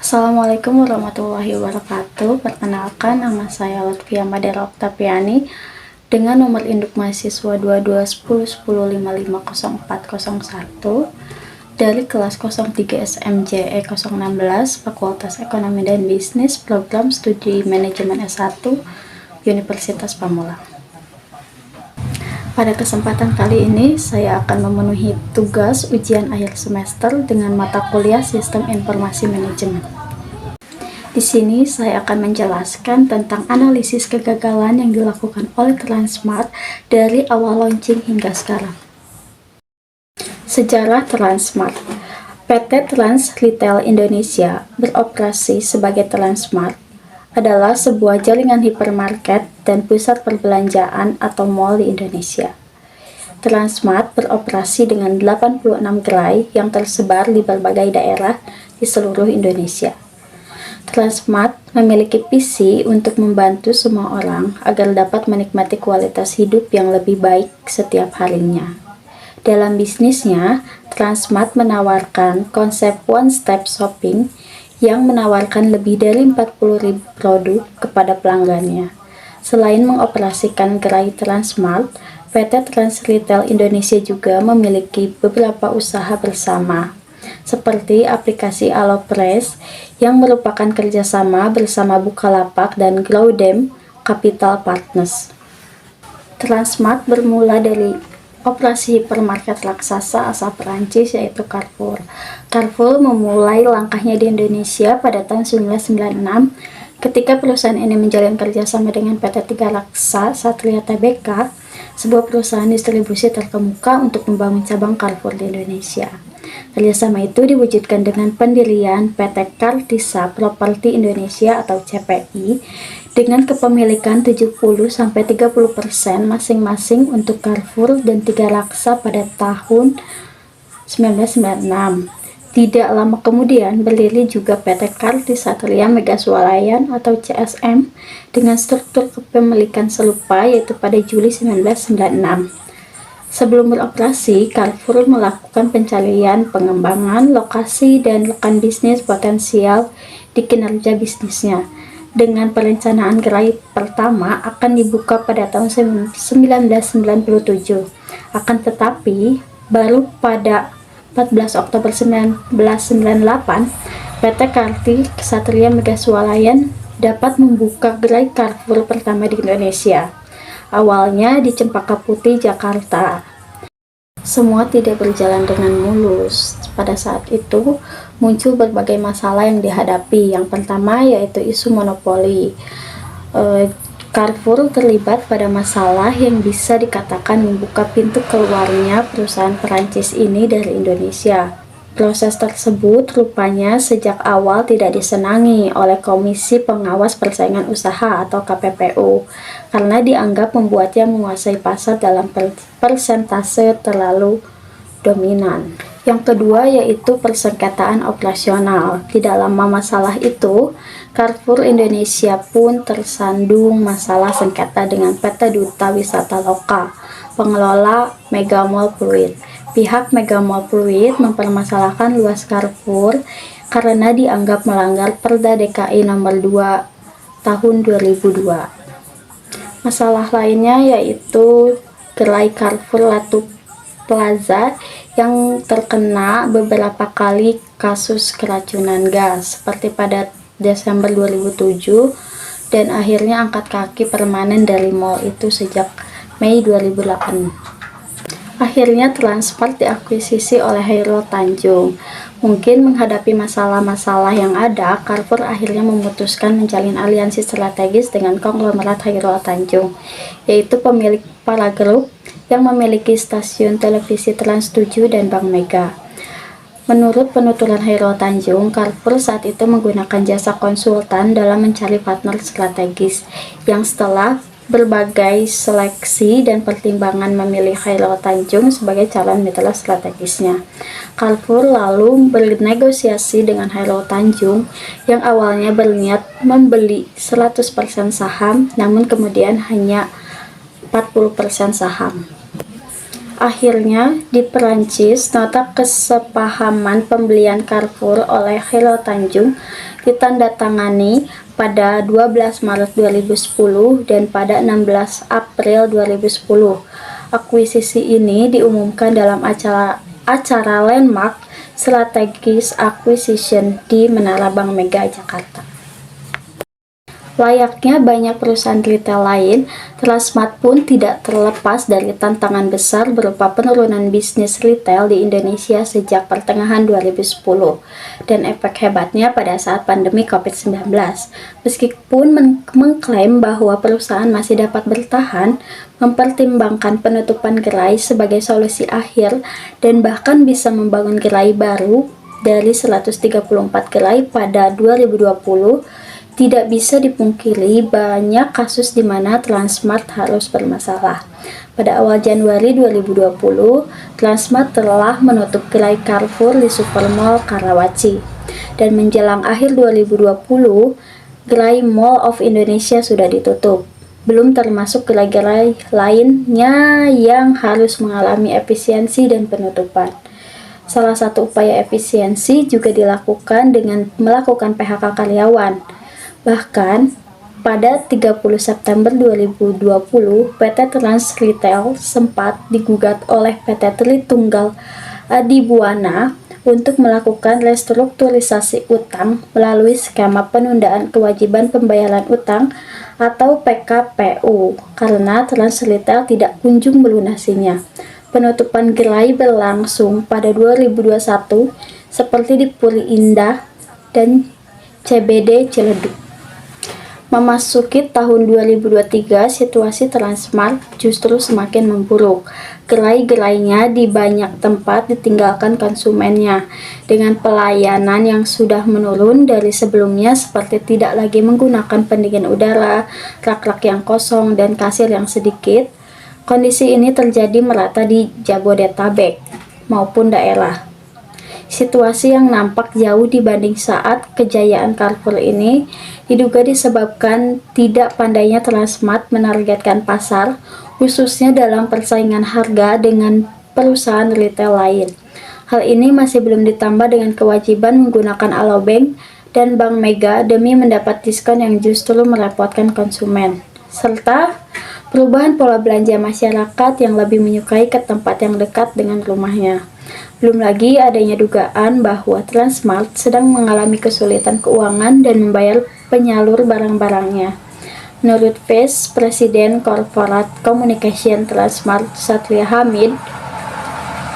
Assalamualaikum warahmatullahi wabarakatuh. Perkenalkan, nama saya Lutfia Madera Oktaviani dengan nomor induk mahasiswa 221010550401 dari kelas 03 SMJE 016 Fakultas Ekonomi dan Bisnis, Program Studi Manajemen S1 Universitas Pamulang. Pada kesempatan kali ini, saya akan memenuhi tugas ujian akhir semester dengan mata kuliah Sistem Informasi Manajemen. Di sini saya akan menjelaskan tentang analisis kegagalan yang dilakukan oleh Transmart dari awal launching hingga sekarang. Sejarah Transmart. PT Trans Retail Indonesia beroperasi sebagai Transmart adalah sebuah jaringan hipermarket dan pusat perbelanjaan atau mall di Indonesia. Transmart beroperasi dengan 86 gerai yang tersebar di berbagai daerah di seluruh Indonesia. Transmart memiliki visi untuk membantu semua orang agar dapat menikmati kualitas hidup yang lebih baik setiap harinya. Dalam bisnisnya, Transmart menawarkan konsep one-step shopping yang menawarkan lebih dari 40.000 produk kepada pelanggannya. Selain mengoperasikan gerai Transmart, PT Trans Retail Indonesia juga memiliki beberapa usaha bersama, seperti aplikasi AloPresh yang merupakan kerjasama bersama Bukalapak dan Groudem Capital Partners. Transmart bermula dari operasi hipermarket raksasa asal Perancis yaitu Carrefour. Carrefour memulai langkahnya di Indonesia pada tahun 1996 ketika perusahaan ini menjalin kerjasama dengan PT Tiga Raksa Satria Tbk, sebuah perusahaan distribusi terkemuka untuk membangun cabang Carrefour di Indonesia. Kerjasama itu diwujudkan dengan pendirian PT Kartisa Properti Indonesia atau CPI dengan kepemilikan 70-30% masing-masing untuk Carrefour dan Tiga Raksa pada tahun 1996. Tidak lama kemudian berdiri juga PT Kartisatria Mega Swalayan atau CSM dengan struktur kepemilikan serupa yaitu pada Juli 1996. Sebelum beroperasi, Carrefour melakukan pencarian pengembangan lokasi dan rekan bisnis potensial di kinerja bisnisnya. Dengan perencanaan gerai pertama akan dibuka pada tahun 1997. Akan tetapi, baru pada 14 Oktober 1998, PT Karti Ksatria Mega Swalayan dapat membuka gerai Carrefour pertama di Indonesia. Awalnya di Cempaka Putih, Jakarta. Semua tidak berjalan dengan mulus. Pada saat itu muncul berbagai masalah yang dihadapi. Yang pertama yaitu isu monopoli. Carrefour terlibat pada masalah yang bisa dikatakan membuka pintu keluarnya perusahaan Perancis ini dari Indonesia. Proses tersebut rupanya sejak awal tidak disenangi oleh Komisi Pengawas Persaingan Usaha atau KPPU karena dianggap membuatnya menguasai pasar dalam persentase terlalu dominan. Yang kedua yaitu persengketaan operasional. Tidak lama masalah itu, Carrefour Indonesia pun tersandung masalah sengketa dengan PT Duta Wisata Loka, pengelola Mega Mall Pluit. Pihak Mega Mall Pluit mempermasalahkan luas Carrefour karena dianggap melanggar Perda DKI nomor 2 tahun 2002. Masalah lainnya yaitu gerai Carrefour Latu Plaza yang terkena beberapa kali kasus keracunan gas seperti pada Desember 2007 dan akhirnya angkat kaki permanen dari mall itu sejak Mei 2008. Akhirnya Transmart diakuisisi oleh Hairul Tanjung. Mungkin menghadapi masalah-masalah yang ada, Carrefour akhirnya memutuskan menjalin aliansi strategis dengan konglomerat Hairul Tanjung, yaitu pemilik Paragroup yang memiliki stasiun televisi Trans 7 dan Bank Mega. Menurut penuturan Hairul Tanjung, Carrefour saat itu menggunakan jasa konsultan dalam mencari partner strategis yang setelah berbagai seleksi dan pertimbangan memilih Hairul Tanjung sebagai calon mitra strategisnya. Carrefour lalu bernegosiasi dengan Hairul Tanjung yang awalnya berniat membeli 100% saham namun kemudian hanya 40% saham. Akhirnya, di Perancis, nota kesepahaman pembelian Carrefour oleh Hairul Tanjung ditandatangani pada 12 Maret 2010 dan pada 16 April 2010. Akuisisi ini diumumkan dalam acara Landmark Strategic Acquisition di Menara Bank Mega Jakarta. Layaknya banyak perusahaan retail lain, Transmart pun tidak terlepas dari tantangan besar berupa penurunan bisnis retail di Indonesia sejak pertengahan 2010 dan efek hebatnya pada saat pandemi COVID-19. Meskipun mengklaim bahwa perusahaan masih dapat bertahan, mempertimbangkan penutupan gerai sebagai solusi akhir dan bahkan bisa membangun gerai baru dari 134 gerai pada 2020, tidak bisa dipungkiri banyak kasus di mana Transmart harus bermasalah. Pada awal Januari 2020, Transmart telah menutup gerai Carrefour di Supermall Karawaci. Dan menjelang akhir 2020, gerai Mall of Indonesia sudah ditutup. Belum termasuk gerai-gerai lainnya yang harus mengalami efisiensi dan penutupan. Salah satu upaya efisiensi juga dilakukan dengan melakukan PHK karyawan. Bahkan, pada 30 September 2020, PT Trans Retail sempat digugat oleh PT Tritunggal Adibuana untuk melakukan restrukturisasi utang melalui skema penundaan kewajiban pembayaran utang atau PKPU karena Trans Retail tidak kunjung melunasinya. Penutupan gerai berlangsung pada 2021 seperti di Puri Indah dan CBD Ciledug. Memasuki tahun 2023, situasi Transmart justru semakin memburuk. Gerai-gerainya di banyak tempat ditinggalkan konsumennya, dengan pelayanan yang sudah menurun dari sebelumnya seperti tidak lagi menggunakan pendingin udara, rak-rak yang kosong, dan kasir yang sedikit. Kondisi ini terjadi merata di Jabodetabek maupun daerah. Situasi yang nampak jauh dibanding saat kejayaan Carrefour ini diduga disebabkan tidak pandainya Transmart menargetkan pasar, khususnya dalam persaingan harga dengan perusahaan retail lain. Hal ini masih belum ditambah dengan kewajiban menggunakan alobank dan Bank Mega demi mendapat diskon yang justru merepotkan konsumen, serta perubahan pola belanja masyarakat yang lebih menyukai ke tempat yang dekat dengan rumahnya. Belum lagi adanya dugaan bahwa Transmart sedang mengalami kesulitan keuangan dan membayar penyalur barang-barangnya. Menurut Vice President Corporate Communication Transmart Satria Hamid,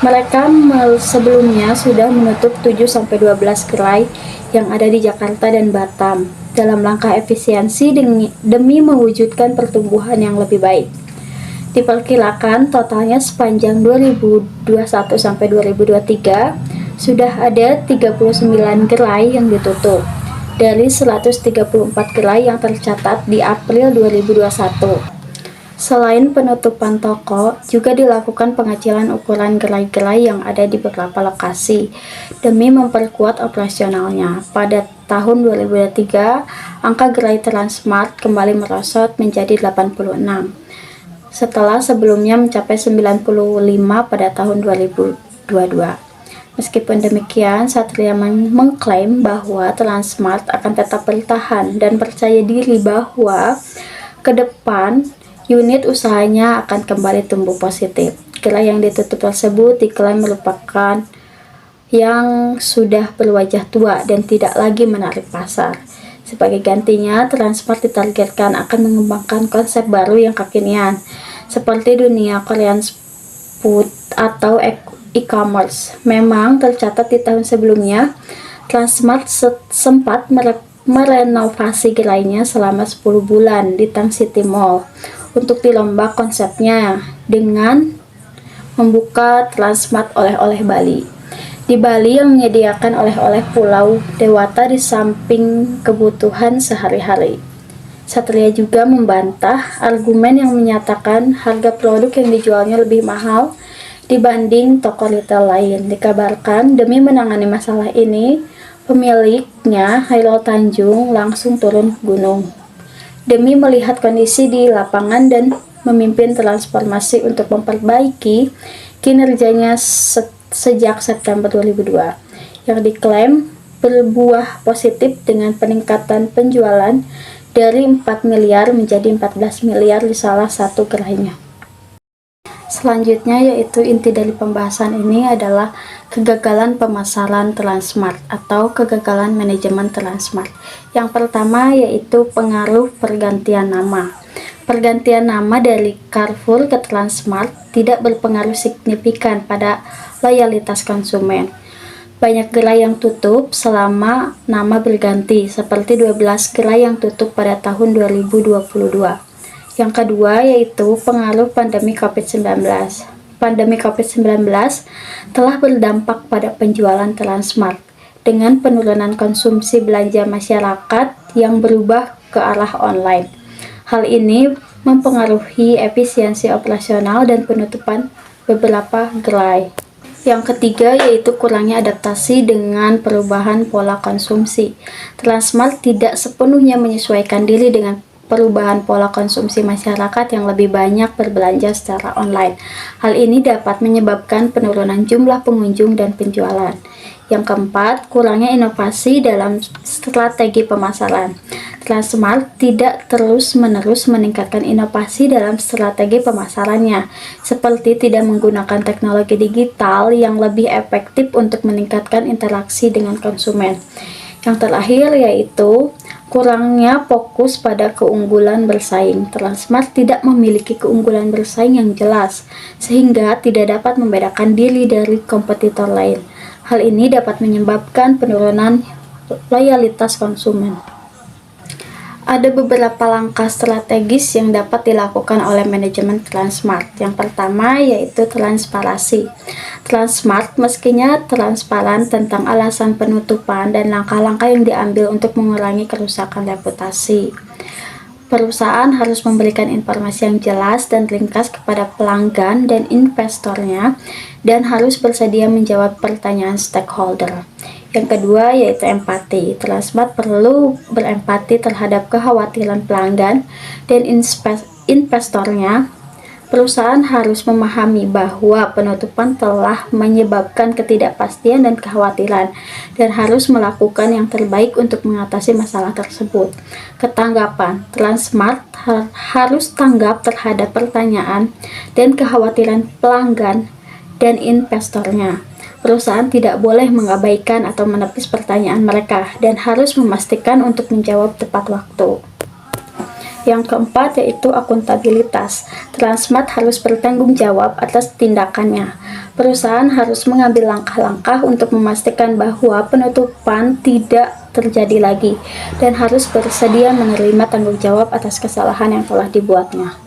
mereka sebelumnya sudah menutup 7-12 gerai yang ada di Jakarta dan Batam dalam langkah efisiensi demi mewujudkan pertumbuhan yang lebih baik. Diperkirakan totalnya sepanjang 2021 sampai 2023 sudah ada 39 gerai yang ditutup dari 134 gerai yang tercatat di April 2021. Selain penutupan toko, juga dilakukan pengecilan ukuran gerai-gerai yang ada di beberapa lokasi demi memperkuat operasionalnya. Pada tahun 2023, angka gerai Transmart kembali merosot menjadi 86. Setelah sebelumnya mencapai 95 pada tahun 2022. Meskipun demikian, Satria mengklaim bahwa Transmart akan tetap bertahan dan percaya diri bahwa ke depan unit usahanya akan kembali tumbuh positif. Gerai yang ditutup tersebut diklaim merupakan yang sudah berwajah tua dan tidak lagi menarik pasar. Sebagai gantinya, Transmart ditargetkan akan mengembangkan konsep baru yang kekinian, seperti dunia Korean food atau e-commerce. Memang tercatat di tahun sebelumnya, Transmart sempat merenovasi gerainya selama 10 bulan di Tang City Mall untuk dirombak konsepnya dengan membuka Transmart oleh-oleh Bali. Di Bali yang menyediakan oleh-oleh Pulau Dewata di samping kebutuhan sehari-hari. Satria juga membantah argumen yang menyatakan harga produk yang dijualnya lebih mahal dibanding toko retail lain. Dikabarkan demi menangani masalah ini, pemiliknya Hairul Tanjung langsung turun gunung demi melihat kondisi di lapangan dan memimpin transformasi untuk memperbaiki kinerjanya sejak September 2002, yang diklaim berbuah positif dengan peningkatan penjualan dari 4 miliar menjadi 14 miliar di salah satu gerainya. Selanjutnya yaitu inti dari pembahasan ini adalah kegagalan pemasaran Transmart atau kegagalan manajemen Transmart. Yang pertama yaitu pengaruh pergantian nama. Pergantian nama dari Carrefour ke Transmart tidak berpengaruh signifikan pada loyalitas konsumen. Banyak gerai yang tutup selama nama berganti, seperti 12 gerai yang tutup pada tahun 2022. Yang kedua yaitu pengaruh pandemi COVID-19. Pandemi COVID-19 telah berdampak pada penjualan Transmart dengan penurunan konsumsi belanja masyarakat yang berubah ke arah online. Hal ini mempengaruhi efisiensi operasional dan penutupan beberapa gerai. Yang ketiga yaitu kurangnya adaptasi dengan perubahan pola konsumsi. Transmart tidak sepenuhnya menyesuaikan diri dengan perubahan pola konsumsi masyarakat yang lebih banyak berbelanja secara online. Hal ini dapat menyebabkan penurunan jumlah pengunjung dan penjualan. Yang keempat, kurangnya inovasi dalam strategi pemasaran. Transmart tidak terus-menerus meningkatkan inovasi dalam strategi pemasarannya, seperti tidak menggunakan teknologi digital yang lebih efektif untuk meningkatkan interaksi dengan konsumen. Yang terakhir yaitu kurangnya fokus pada keunggulan bersaing. Transmart tidak memiliki keunggulan bersaing yang jelas, sehingga tidak dapat membedakan diri dari kompetitor lain. Hal ini dapat menyebabkan penurunan loyalitas konsumen. Ada beberapa langkah strategis yang dapat dilakukan oleh manajemen Transmart. Yang pertama yaitu transparansi. Transmart mestinya transparan tentang alasan penutupan dan langkah-langkah yang diambil untuk mengurangi kerusakan reputasi. Perusahaan harus memberikan informasi yang jelas dan ringkas kepada pelanggan dan investornya, dan harus bersedia menjawab pertanyaan stakeholder. Yang kedua yaitu empati. Transmart perlu berempati terhadap kekhawatiran pelanggan dan investornya. Perusahaan harus memahami bahwa penutupan telah menyebabkan ketidakpastian dan kekhawatiran, dan harus melakukan yang terbaik untuk mengatasi masalah tersebut. Ketanggapan. Transmart harus tanggap terhadap pertanyaan dan kekhawatiran pelanggan dan investornya. Perusahaan tidak boleh mengabaikan atau menepis pertanyaan mereka, dan harus memastikan untuk menjawab tepat waktu. Yang keempat yaitu akuntabilitas. Transmart harus bertanggung jawab atas tindakannya. Perusahaan harus mengambil langkah-langkah untuk memastikan bahwa penutupan tidak terjadi lagi, dan harus bersedia menerima tanggung jawab atas kesalahan yang telah dibuatnya.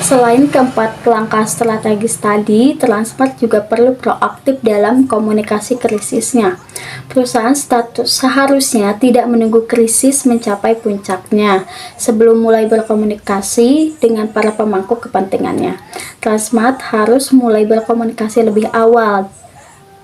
Selain keempat langkah strategis tadi, Transmart juga perlu proaktif dalam komunikasi krisisnya. Perusahaan seharusnya tidak menunggu krisis mencapai puncaknya sebelum mulai berkomunikasi dengan para pemangku kepentingannya. Transmart harus mulai berkomunikasi lebih awal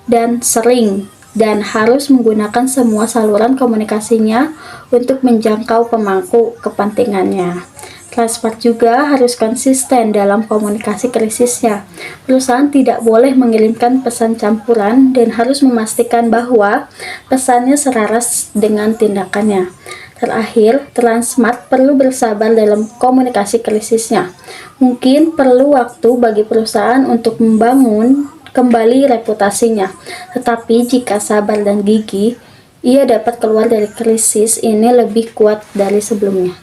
dan sering, dan harus menggunakan semua saluran komunikasinya untuk menjangkau pemangku kepentingannya. Transmart juga harus konsisten dalam komunikasi krisisnya. Perusahaan tidak boleh mengirimkan pesan campuran, dan harus memastikan bahwa pesannya selaras dengan tindakannya. Terakhir, Transmart perlu bersabar dalam komunikasi krisisnya. Mungkin perlu waktu bagi perusahaan untuk membangun kembali reputasinya, tetapi jika sabar dan gigih, ia dapat keluar dari krisis ini lebih kuat dari sebelumnya.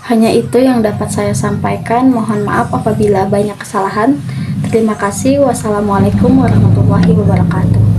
Hanya itu yang dapat saya sampaikan. Mohon maaf apabila banyak kesalahan. Terima kasih. Wassalamualaikum warahmatullahi wabarakatuh.